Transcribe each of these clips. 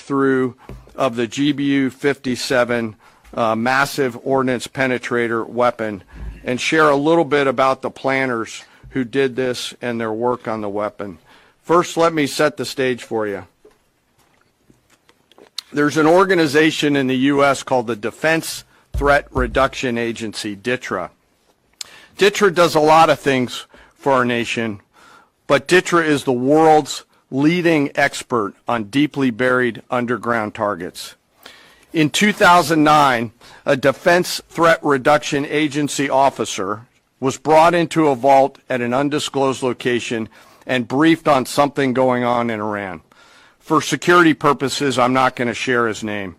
through of the GBU-57 massive ordnance penetrator weapon and share a little bit about the planners who did this and their work on the weapon. First, let me set the stage for you. There's an organization in the U.S. called the Defense Threat Reduction Agency, DTRA. DTRA does a lot of things for our nation, but DTRA is the world's leading expert on deeply buried underground targets. In 2009, a Defense Threat Reduction Agency officer was brought into a vault at an undisclosed location and briefed on something going on in Iran. For security purposes, I'm not going to share his name.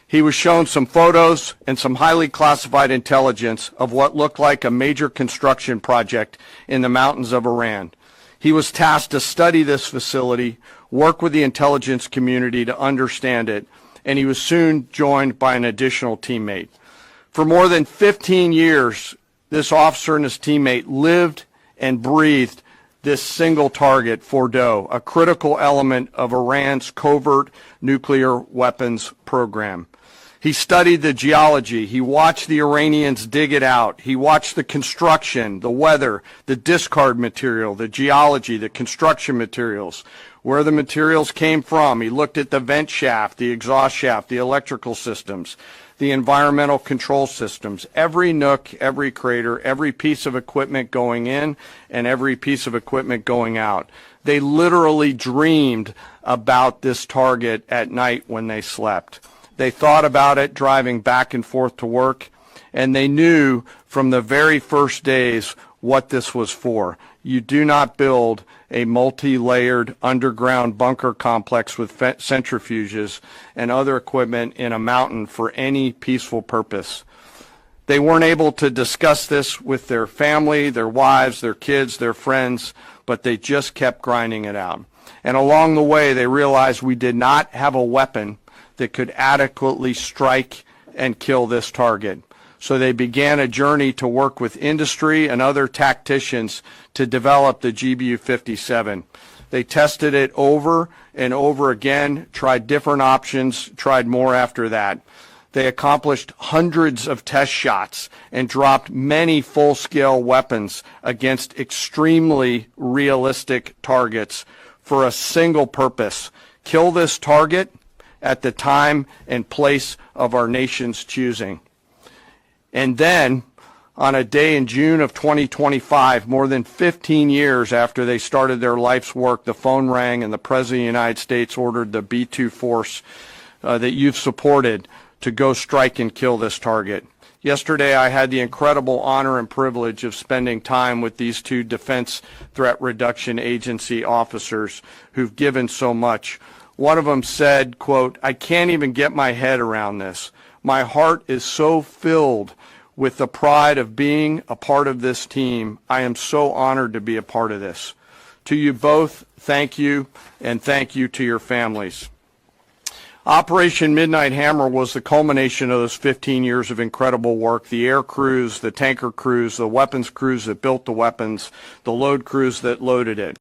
He was shown some photos and some highly classified intelligence of what looked like a major construction project in the mountains of Iran. He was tasked to study this facility, work with the intelligence community to understand it, and he was soon joined by an additional teammate. For more than 15 years, this officer and his teammate lived and breathed this single target, Fordow, a critical element of Iran's covert nuclear weapons program. He studied the geology. He watched the Iranians dig it out. He watched the construction, the weather, the discard material, the geology, the construction materials, where the materials came from. He looked at the vent shaft, the exhaust shaft, the electrical systems, the environmental control systems, every nook, every crater, every piece of equipment going in and every piece of equipment going out. They literally dreamed about this target at night when they slept. They thought about it driving back and forth to work, and they knew from the very first days what this was for. You do not build a multi-layered underground bunker complex with centrifuges and other equipment in a mountain for any peaceful purpose. They weren't able to discuss this with their family, their wives, their kids, their friends, but they just kept grinding it out. And along the way, they realized we did not have a weapon that could adequately strike and kill this target. So they began a journey to work with industry and other tacticians to develop the GBU-57. They tested it over and over again, tried different options, tried more after that. They accomplished hundreds of test shots and dropped many full-scale weapons against extremely realistic targets for a single purpose: kill this target at the time and place of our nation's choosing. And then, on a day in June of 2025, more than 15 years after they started their life's work, the phone rang and the President of the United States ordered the B-2 force that you've supported to go strike and kill this target. Yesterday, I had the incredible honor and privilege of spending time with these two Defense Threat Reduction Agency officers who've given so much. One of them said, quote, "I can't even get my head around this. My heart is so filled with the pride of being a part of this team. I am so honored to be a part of this." To you both, thank you, and thank you to your families. Operation Midnight Hammer was the culmination of those 15 years of incredible work. The air crews, the tanker crews, the weapons crews that built the weapons, the load crews that loaded it.